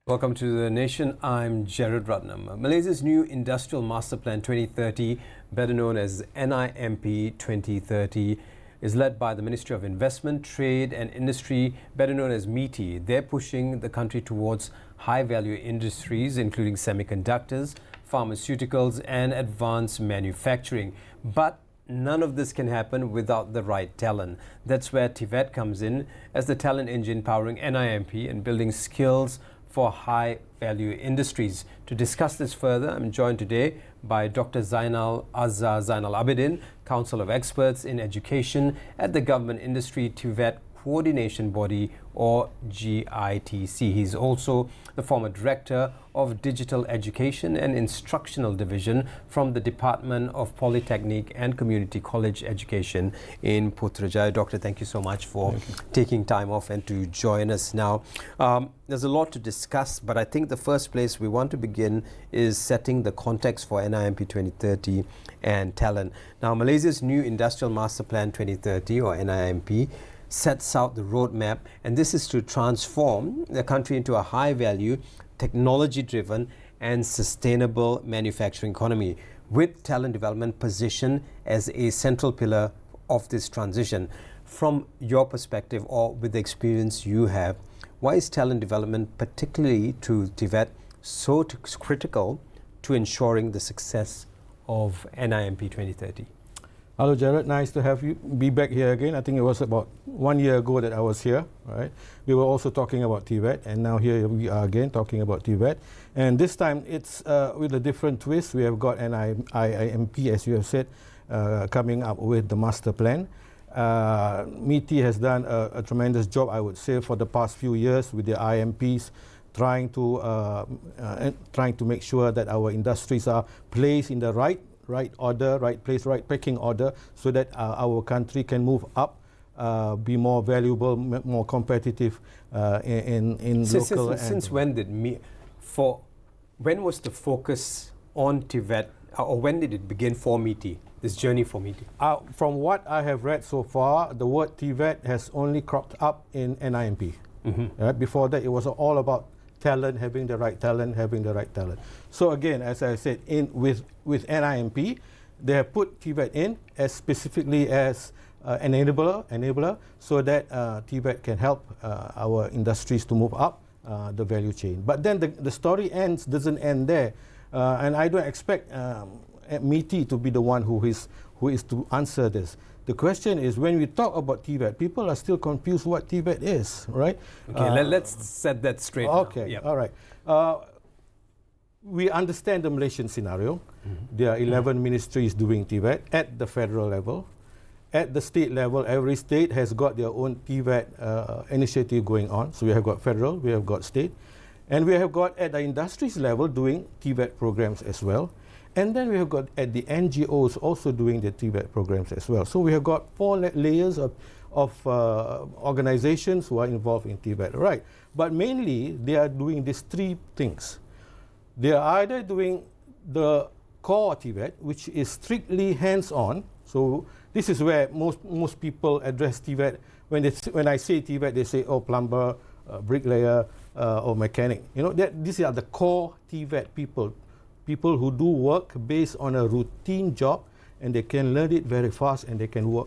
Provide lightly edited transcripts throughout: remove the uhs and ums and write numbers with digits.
Welcome to The Nation. I'm GERARD. Malaysia's new Industrial Master Plan 2030, better known as NIMP 2030, is led by the Ministry of Investment, Trade and Industry, better known as MITI. They're pushing the country towards high-value industries, including semiconductors, pharmaceuticals and advanced manufacturing. But none of this can happen without the right talent. That's where Tvet comes in as the talent engine powering NIMP and building skills for high-value industries. To discuss this further, I'm joined today by Dr. ZAINAL ZAINAL Abidin, Council of Experts in Education at the Government Industry Tvet Coordination Body, or GITC. He's also the former Director of Digital Education and Instructional Division from the Department of Polytechnic and Community College Education in Putrajaya. Doctor, thank you so much for taking time off and to join us now. There's a lot to discuss, but I think the first place we want to begin is setting the context for NIMP 2030 and talent. Now, Malaysia's new Industrial Master Plan 2030, or NIMP, sets out the roadmap, and this is to transform the country into a high-value, technology-driven and sustainable manufacturing economy, with talent development positioned as a central pillar of this transition. From your perspective, or with the experience you have, why is talent development, particularly to Tvet, so critical to ensuring the success of NIMP 2030? Hello, Gerard. Nice to have you be back here again. I think it was about 1 year ago that I was here. Right? We were also talking about Tvet, and now here we are again talking about Tvet. And this time it's with a different twist. We have got NIMP, as you have said, coming up with the master plan. MITI has done a tremendous job, I would say, for the past few years with the IMPs, trying to make sure that our industries are placed in the right order, right place, right pecking order, so that our country can move up, be more valuable, more competitive in local. Since when did when was the focus on Tvet, or when did it begin for MITI, this journey for MITI? From what I have read so far, the word Tvet has only cropped up in NIMP. Before that, it was all about talent, having the right talent. So again, as I said, with NIMP, they have put Tvet in as specifically as an enabler, so that Tvet can help our industries to move up the value chain. But then the story doesn't end there, and I don't expect MITI to be the one who is to answer this. The question is, when we talk about Tvet, people are still confused what Tvet is, right? Okay, let's set that straight. Okay, yep. All right. We understand the Malaysian scenario. There are 11 ministries doing Tvet at the federal level. At the state level, every state has got their own Tvet initiative going on. So we have got federal, we have got state, and we have got at the industries level doing Tvet programs as well. And then we have got at the NGOs also doing the Tvet programs as well. So we have got 4 layers of organizations who are involved in Tvet, right? But mainly they are doing these 3 things. They are either doing the core Tvet, which is strictly hands-on. So this is where most people address Tvet. When I say Tvet, they say, oh, plumber, bricklayer, or mechanic. You know, these are the core Tvet people who do work based on a routine job, and they can learn it very fast and they can work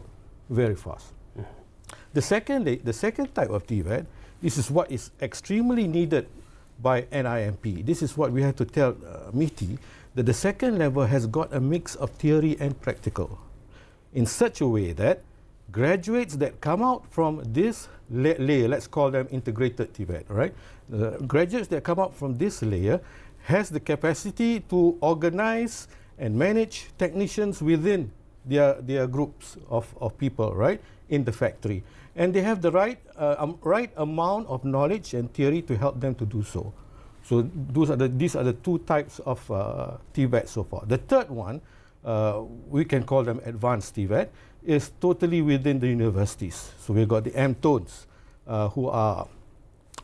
very fast. The second type of Tvet, this is what is extremely needed by NIMP. This is what we have to tell MITI, that the second level has got a mix of theory and practical, in such a way that graduates that come out from this layer, let's call them integrated Tvet, right? Graduates that come out from this layer has the capacity to organize and manage technicians within their groups of people, right, in the factory. And they have the right amount of knowledge and theory to help them to do so. So these are the 2 types of Tvet so far. The third one, we can call them advanced Tvet, is totally within the universities. So we've got the M-Tones, who are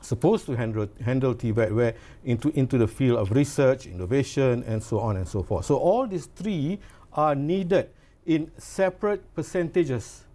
supposed to handle Tvet, where into the field of research, innovation, and so on and so forth. So all these 3 are needed in separate percentages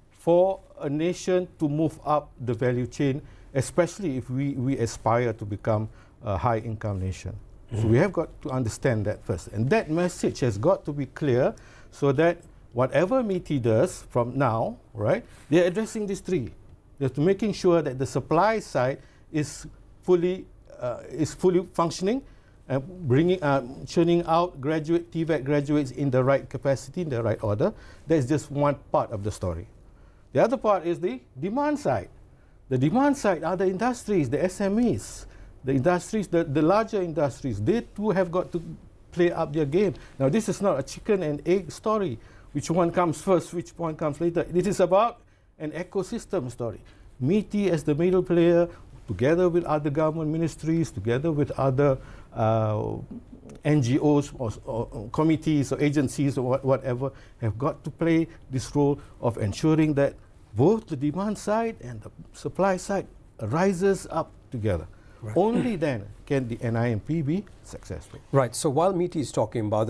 for a nation to move up the value chain, especially if we aspire to become a high-income nation. So we have got to understand that first. And that message has got to be clear so that whatever MITI does from now, right, they're addressing these three. They're making sure that the supply side is fully functioning and churning out TVET graduates in the right capacity, in the right order. That's just one part of the story. The other part is the demand side. The demand side are the industries, the SMEs, the industries, the larger industries. They too have got to play up their game. Now, this is not a chicken and egg story. Which one comes first, which one comes later. It is about an ecosystem story. MITI as the middle player, together with other government ministries, together with other NGOs or committees or agencies or whatever, have got to play this role of ensuring that both the demand side and the supply side rises up together. Right. Only then can the NIMP be successful. Right. So while MITI is talking about,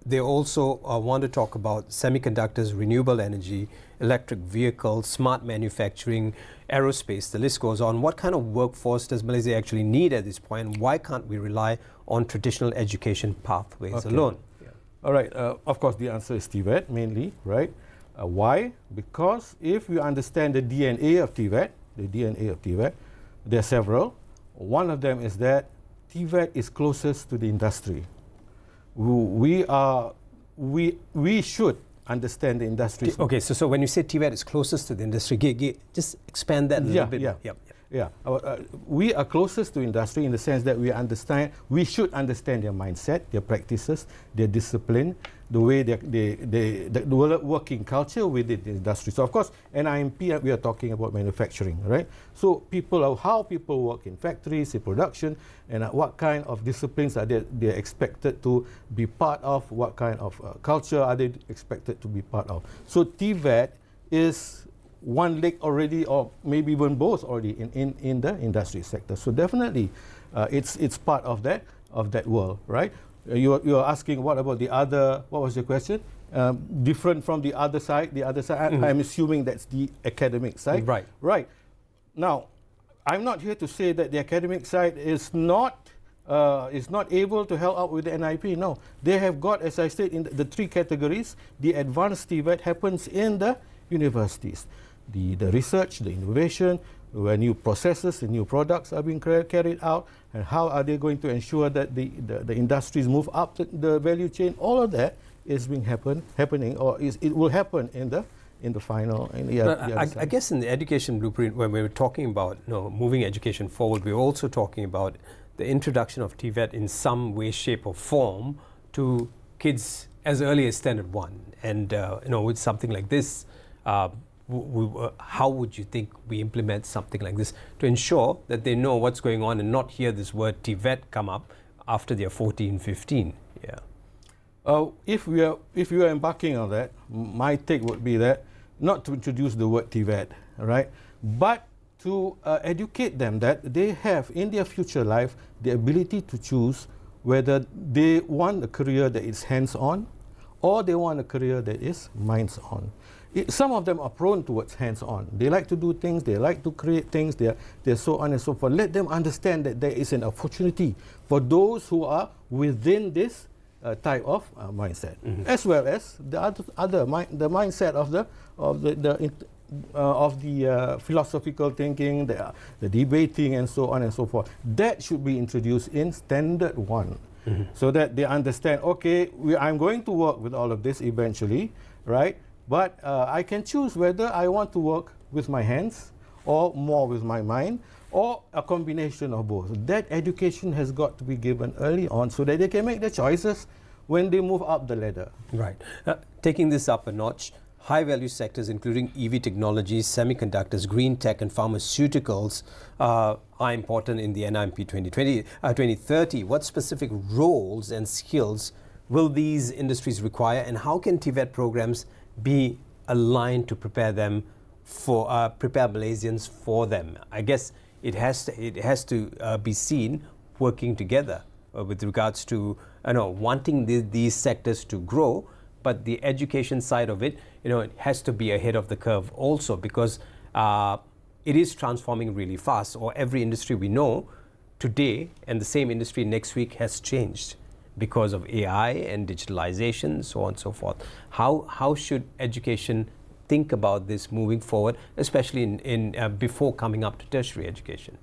they also want to talk about semiconductors, renewable energy, electric vehicles, smart manufacturing, aerospace, the list goes on. What kind of workforce does Malaysia actually need at this point? Why can't we rely on traditional education pathways alone? Yeah. All right. Of course, the answer is Tvet mainly, right? Why? Because if you understand the DNA of Tvet, there are several. One of them is that Tvet is closest to the industry. We should understand the industry. Okay, so when you say Tvet is closest to the industry, just expand that a little bit. Yeah. We are closest to industry in the sense that we should understand their mindset, their practices, their discipline, the way the working culture within the industry. So of course, NIMP, we are talking about manufacturing, right? So how people work in factories, in production, and what kind of disciplines are they expected to be part of, what kind of culture are they expected to be part of. So Tvet is one leg already, or maybe even both already in the industry sector. So definitely, it's part of that world, right? You're asking what about the other? What was your question? Different from the other side. I'm assuming that's the academic side. Right. Right. Now, I'm not here to say that the academic side is not able to help out with the NIP. No, they have got, as I said, in the three categories. The advanced Tvet happens in the universities. The research, the innovation, where new processes and new products are being carried out, and how are they going to ensure that the industries move up the value chain. All of that is happening, or it will happen in the final. I guess in the education blueprint, when we were talking about moving education forward, we're also talking about the introduction of Tvet in some way, shape, or form to kids as early as Standard 1. And with something like this, how would you think we implement something like this to ensure that they know what's going on and not hear this word Tvet come up after they're 14, 15? Yeah. If we are embarking on that, my take would be that not to introduce the word Tvet, right, but to educate them that they have in their future life the ability to choose whether they want a career that is hands-on or they want a career that is minds-on. Some of them are prone towards hands-on. They like to do things, they like to create things, they're so on and so forth. Let them understand that there is an opportunity for those who are within this type of mindset, as well as the the mindset of the philosophical thinking, the debating, and so on and so forth. That should be introduced in Standard 1, so that they understand, okay, I'm going to work with all of this eventually, right? But I can choose whether I want to work with my hands or more with my mind, or a combination of both. That education has got to be given early on so that they can make their choices when they move up the ladder. Right. Taking this up a notch, high-value sectors including EV technologies, semiconductors, green tech and pharmaceuticals are important in the NIMP 2030. What specific roles and skills will these industries require, and how can Tvet programs be aligned to prepare them for prepare Malaysians for them? I guess it has to be seen working together with regards to wanting these sectors to grow, but the education side of it, it has to be ahead of the curve also, because it is transforming really fast. Or every industry we know today and the same industry next week has changed because of AI and digitalization, so on and so forth. How should education think about this moving forward, especially before coming up to tertiary education?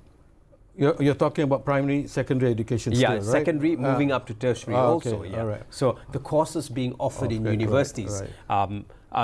You're talking about primary, secondary education still, right? Yeah, secondary moving up to tertiary also. Okay, Yeah. all right. So the courses being offered in universities,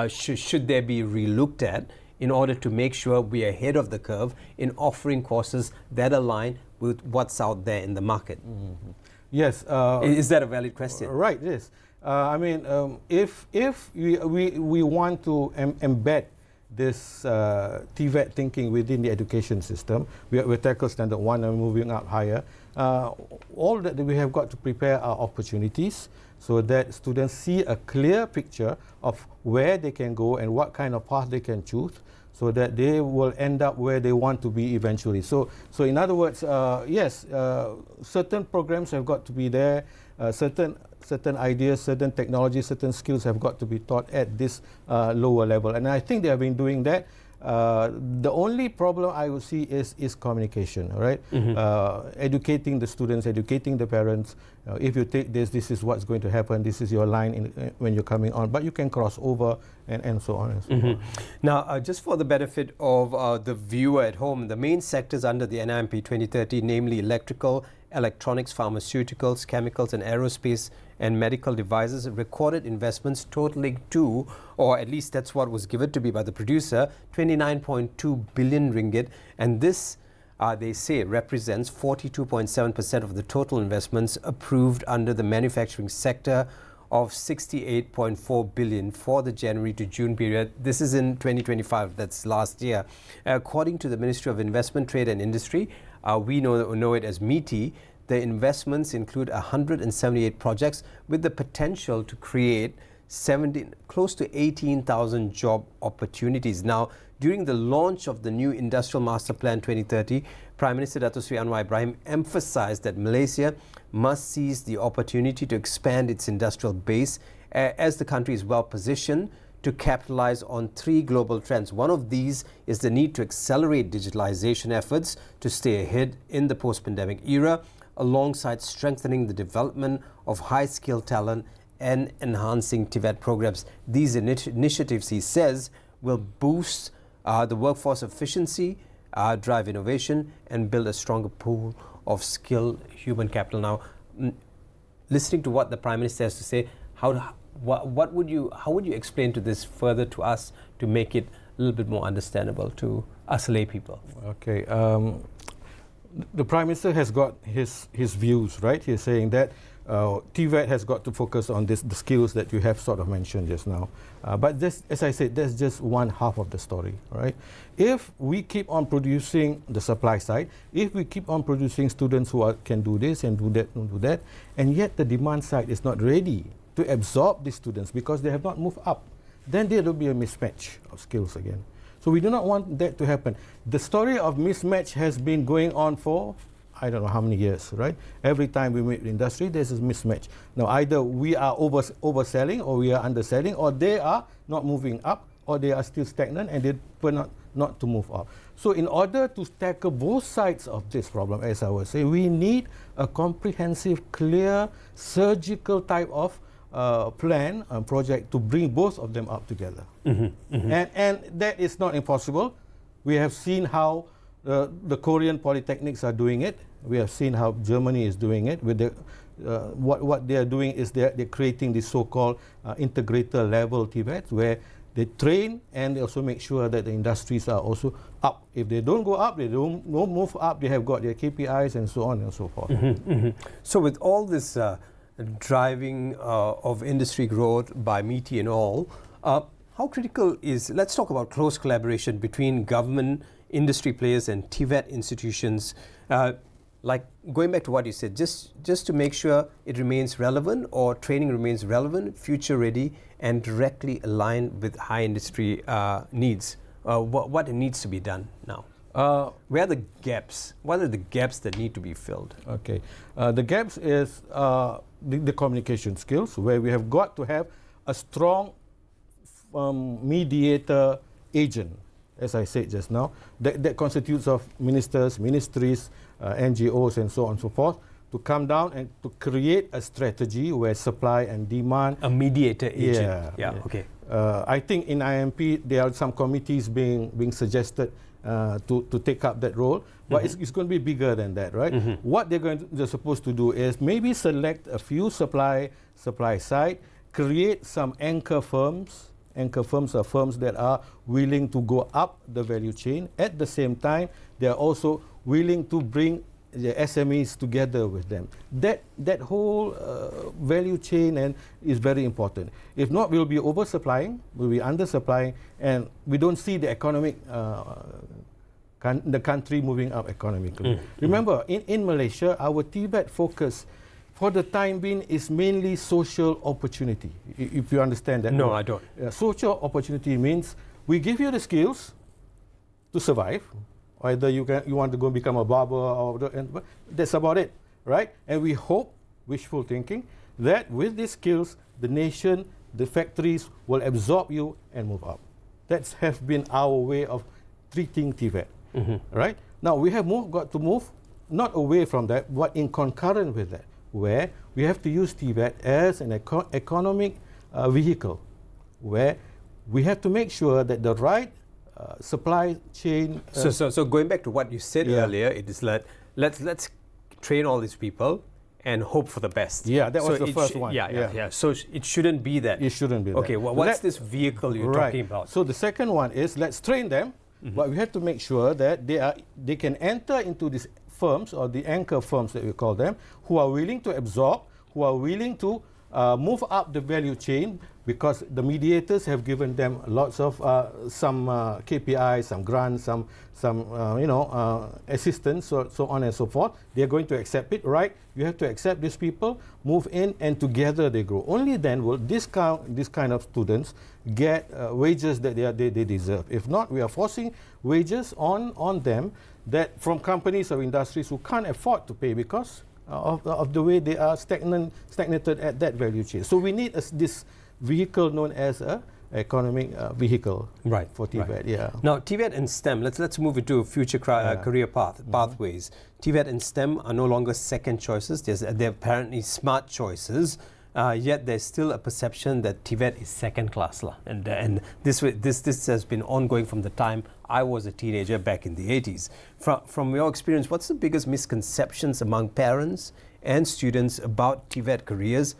should they be relooked at in order to make sure we are ahead of the curve in offering courses that align with what's out there in the market? Mm-hmm. Yes. Is that a valid question? Right, yes. I mean, if we want to embed this Tvet thinking within the education system, we tackle standard 1 and moving up higher. All that we have got to prepare our opportunities so that students see a clear picture of where they can go and what kind of path they can choose, so that they will end up where they want to be eventually. So in other words, yes, certain programs have got to be there, certain ideas, certain technologies, certain skills have got to be taught at this lower level. And I think they have been doing that. The only problem I would see is communication, right? Educating the students, educating the parents. If you take this is what's going to happen. This is your line when you're coming on. But you can cross over and so on and so on. Now, just for the benefit of the viewer at home, the main sectors under the NIMP 2030, namely electrical, electronics, pharmaceuticals, chemicals and aerospace and medical devices, recorded investments totaling to, or at least that's what was given to me by the producer, 29.2 billion ringgit. And this, they say, represents 42.7% of the total investments approved under the manufacturing sector of 68.4 billion for the January to June period. This is in 2025, that's last year. According to the Ministry of Investment, Trade and Industry, we know it as MITI, the investments include 178 projects with the potential to create close to 18,000 job opportunities. Now, during the launch of the new Industrial Master Plan 2030, Prime Minister Dato Sri Anwar Ibrahim emphasized that Malaysia must seize the opportunity to expand its industrial base as the country is well positioned to capitalize on 3 global trends. One of these is the need to accelerate digitalization efforts to stay ahead in the post-pandemic era, alongside strengthening the development of high-skilled talent and enhancing Tvet programs. These initiatives, he says, will boost the workforce efficiency, drive innovation, and build a stronger pool of skilled human capital. Now, listening to what the Prime Minister has to say, how would you explain to this further to us to make it a little bit more understandable to us lay people? Okay. The Prime Minister has got his views, right? He's saying that Tvet has got to focus on the skills that you have sort of mentioned just now. But this, as I said, that's just one half of the story, right? If we keep on producing the supply side, if we keep on producing students who can do this and do that, and yet the demand side is not ready to absorb these students because they have not moved up, then there will be a mismatch of skills again. So we do not want that to happen. The story of mismatch has been going on for I don't know how many years, right? Every time we meet the industry, there's a mismatch. Now, either we are overselling or we are underselling, or they are not moving up, or they are still stagnant and they prefer not to move up. So in order to tackle both sides of this problem, as I would say, we need a comprehensive, clear, surgical type of plan and project to bring both of them up together. And that is not impossible. We have seen how the Korean polytechnics are doing it. We have seen how Germany is doing it. With what they are doing is they're creating this so-called integrator level Tvet, where they train and they also make sure that the industries are also up. If they don't go up, they don't move up, they have got their KPIs and so on and so forth. So with all this driving of industry growth by MITI and all, how critical is, let's talk about close collaboration between government, industry players and Tvet institutions, like going back to what you said, just to make sure it remains relevant or training remains relevant, future ready and directly aligned with high industry needs. What needs to be done now? Where are the gaps? What are the gaps that need to be filled? Okay, the gaps is the communication skills, where we have got to have a strong mediator agent as I said just now, that constitutes of ministers, ministries, NGOs, and so on and so forth, to come down and to create a strategy where supply and demand... A mediator agent. Yeah. Okay. I think in IMP, there are some committees being suggested to take up that role, but it's going to be bigger than that, right? What they're supposed to do is maybe select a few supply side, create some anchor firms. Anchor firms are firms that are willing to go up the value chain. At the same time, they are also willing to bring the SMEs together with them. That whole value chain and is very important. If not, we'll be oversupplying, we'll be undersupplying, and we don't see the economic the country moving up economically. Remember, in Malaysia, our Tvet focus for the time being is mainly social opportunity. If you understand that. No, I don't. Social opportunity means we give you the skills to survive. Either you want to go become a barber, or that's about it, right? And we hope, wishful thinking, that with these skills, the nation, the factories will absorb you and move up. That has been our way of treating Tvet, right? Now we have got to move not away from that, but in concurrent with that, where we have to use Tvet as an economic vehicle, where we have to make sure that the right supply chain. So going back to what you said earlier, it is like let's train all these people and hope for the best. Yeah, that was the first one. Yeah. So it shouldn't be that. It shouldn't be okay, that. Okay, what's this vehicle you're talking about? So the second one is let's train them, but we have to make sure that they can enter into these firms, or the anchor firms that we call them, who are willing to absorb, who are willing to move up the value chain, because the mediators have given them lots of some KPIs, some grants, some assistance, so on and so forth. They are going to accept it, right? You have to accept these people, move in, and together they grow. Only then will this kind of students get wages that they deserve. If not, we are forcing wages on them that from companies or industries who can't afford to pay because of the way they are stagnated at that value chain. So we need this vehicle known as a economic vehicle, for Tvet. Right. Yeah. Now Tvet and STEM. Let's move into future career pathways. Tvet and STEM are no longer second choices. They're apparently smart choices. Yet there's still a perception that Tvet is second class, and this has been ongoing from the time I was a teenager back in the 80s. From your experience, what's the biggest misconceptions among parents and students about Tvet careers,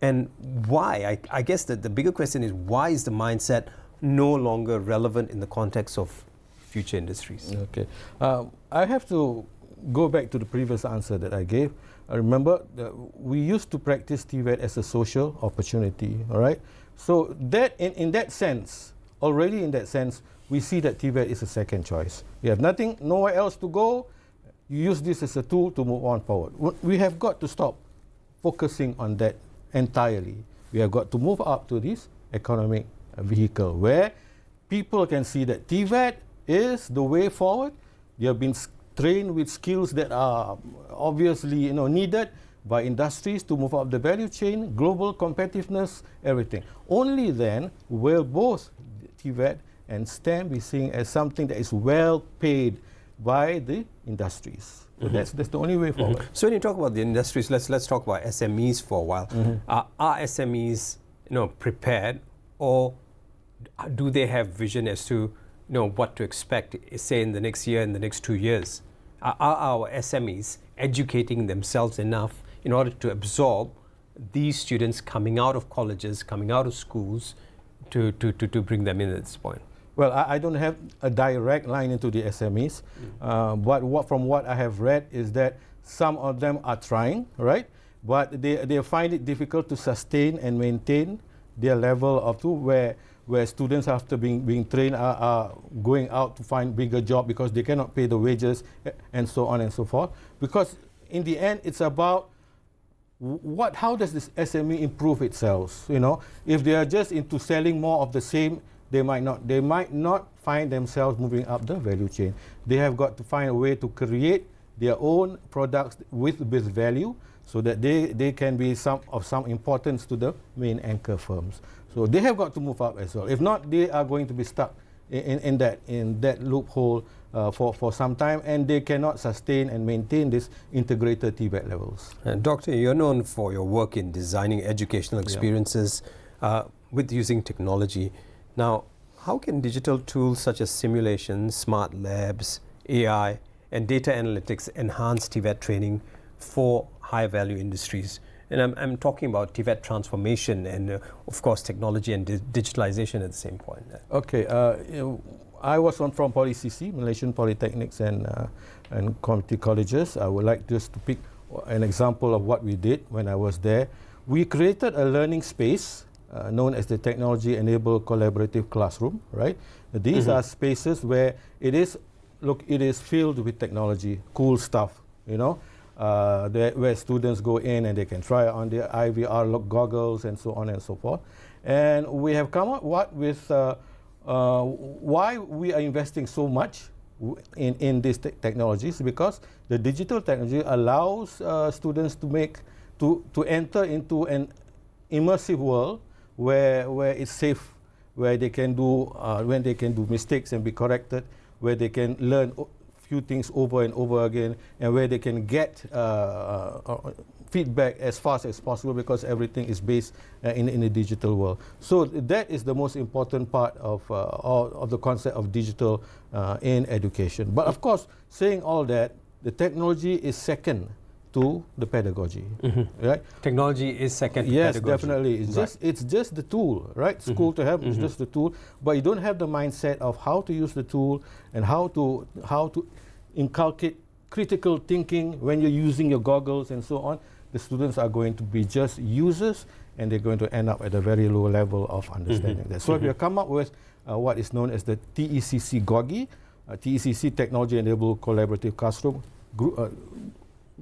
and why? I guess that the bigger question is, why is the mindset no longer relevant in the context of future industries? Okay, I have to go back to the previous answer that I gave. Remember, we used to practice Tvet as a social opportunity, all right? So that, in that sense, already in that sense, we see that Tvet is a second choice. You have nowhere else to go. You use this as a tool to move on forward. We have got to stop focusing on that entirely. We have got to move up to this economic vehicle where people can see that Tvet is the way forward. They have been trained with skills that are obviously needed by industries to move up the value chain, global competitiveness, everything. Only then will both Tvet and STEM be seen as something that is well paid by the industries. So that's the only way forward. So when you talk about the industries, let's talk about SMEs for a while. Are SMEs prepared, or do they have vision as to what to expect, say in the next year, in the next 2 years? Are our SMEs educating themselves enough in order to absorb these students coming out of colleges, coming out of schools, to bring them in at this point? Well, I don't have a direct line into the SMEs, but from what I have read is that some of them are trying, right? But they find it difficult to sustain and maintain their level of where students after being trained are going out to find bigger job because they cannot pay the wages and so on and so forth. Because in the end, it's about how does this SME improve itself? If they are just into selling more of the same, they might not find themselves moving up the value chain. They have got to find a way to create their own products with value, so that they can be of some importance to the main anchor firms. So they have got to move up as well. If not, they are going to be stuck in that loophole for some time, and they cannot sustain and maintain this integrated Tibet levels. And Doctor, you're known for your work in designing educational experiences with using technology. Now, how can digital tools such as simulations, smart labs, AI, and data analytics enhance Tibet training for high-value industries? And I'm talking about Tibet transformation and, of course, technology and digitalization at the same point. Okay. I was from PolyCC, Malaysian Polytechnics and Community Colleges. I would like just to pick an example of what we did when I was there. We created a learning space known as the Technology-Enabled Collaborative Classroom, right? These are spaces where it is filled with technology, cool stuff, you know, where students go in and they can try on their IVR goggles and so on and so forth. And we have come up with why we are investing so much in these technologies, because the digital technology allows students to enter into an immersive world where it's safe, where they can do mistakes and be corrected, where they can learn few things over and over again, and where they can get feedback as fast as possible, because everything is based in a digital world. So that is the most important part of the concept of digital in education. But of course, saying all that, the technology is second to the pedagogy, right? Technology is second to pedagogy. Yes, definitely. It's just the tool, right? School to help is just the tool, but you don't have the mindset of how to use the tool and how to inculcate critical thinking when you're using your goggles and so on. The students are going to be just users, and they're going to end up at a very low level of understanding that. So if you come up with what is known as the TECC GOGI, TECC Technology Enabled Collaborative Classroom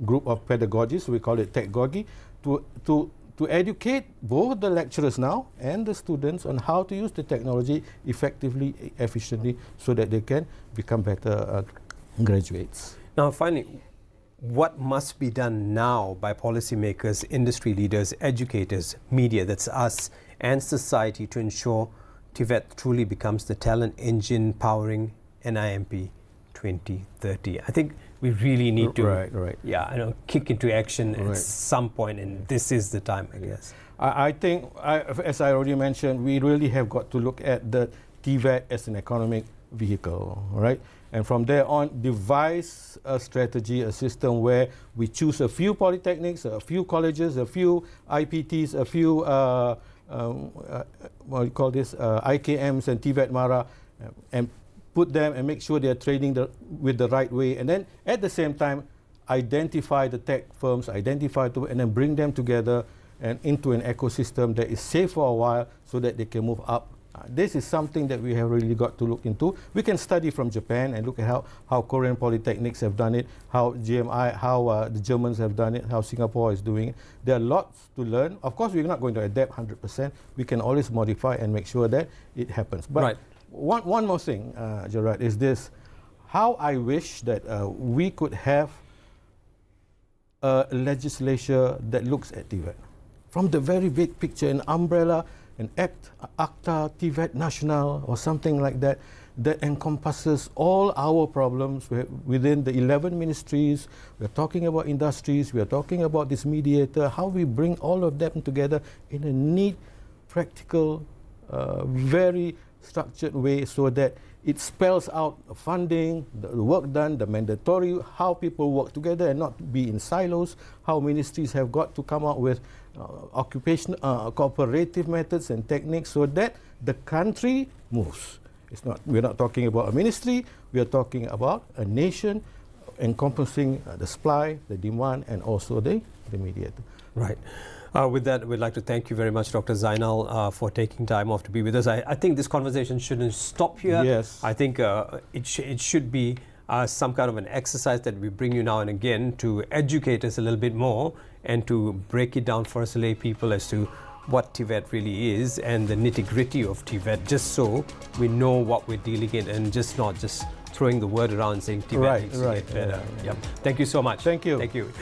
group of pedagogies, we call it Tech GOGI, to educate both the lecturers now and the students on how to use the technology effectively, efficiently, so that they can become better graduates. Now, finally, what must be done now by policymakers, industry leaders, educators, media, that's us, and society to ensure Tvet truly becomes the talent engine powering NIMP 2030? I think we really need to kick into action at some point, and this is the time, I guess. I think, as I already mentioned, we really have got to look at the Tvet as an economic vehicle, right? And from there on, devise a strategy, a system where we choose a few polytechnics, a few colleges, a few IPTs, a few IKMs and Tvet Mara, and put them and make sure they are trading with the right way. And then at the same time, identify the tech firms, and then bring them together and into an ecosystem that is safe for a while, so that they can move up. This is something that we have really got to look into. We can study from Japan and look at how Korean polytechnics have done it, how the Germans have done it, how Singapore is doing it. There are lots to learn. Of course, we're not going to adapt 100%. We can always modify and make sure that it happens. But one more thing, Gerard, is this: how I wish that we could have a legislature that looks at Tibet from the very big picture, an umbrella, an ACTA, Tvet National, or something like that, that encompasses all our problems within the 11 ministries. We're talking about industries, we're talking about this mediator, how we bring all of them together in a neat, practical, very structured way, so that it spells out funding, the work done, the mandatory, how people work together and not be in silos, how ministries have got to come up with cooperative methods and techniques, so that the country moves. We're not talking about a ministry, we are talking about a nation encompassing the supply, the demand, and also the mediator. Right. With that, we'd like to thank you very much, Dr. ZAINAL, for taking time off to be with us. I think this conversation shouldn't stop here. Yes. I think it should be some kind of an exercise that we bring you now and again to educate us a little bit more and to break it down for us lay people as to what Tvet really is and the nitty-gritty of Tvet, just so we know what we're dealing in and not just throwing the word around saying Tvet needs to get better. Yep. Thank you so much. Thank you. Thank you.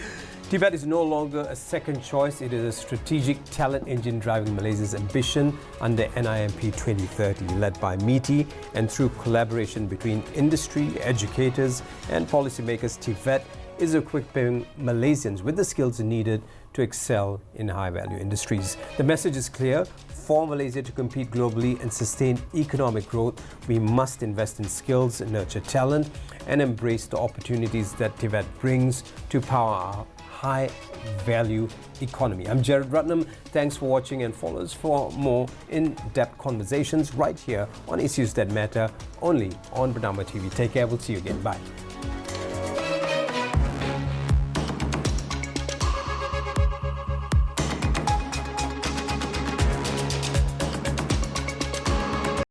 Tvet is no longer a second choice. It is a strategic talent engine driving Malaysia's ambition under NIMP 2030, led by MITI and through collaboration between industry, educators and policymakers. Tvet is equipping Malaysians with the skills needed to excel in high-value industries. The message is clear. For Malaysia to compete globally and sustain economic growth, we must invest in skills, nurture talent and embrace the opportunities that Tvet brings to power our high-value economy. I'm Gerard Ratnam. Thanks for watching and follow us for more in-depth conversations right here on Issues That Matter, only on Bernama TV. Take care. We'll see you again. Bye.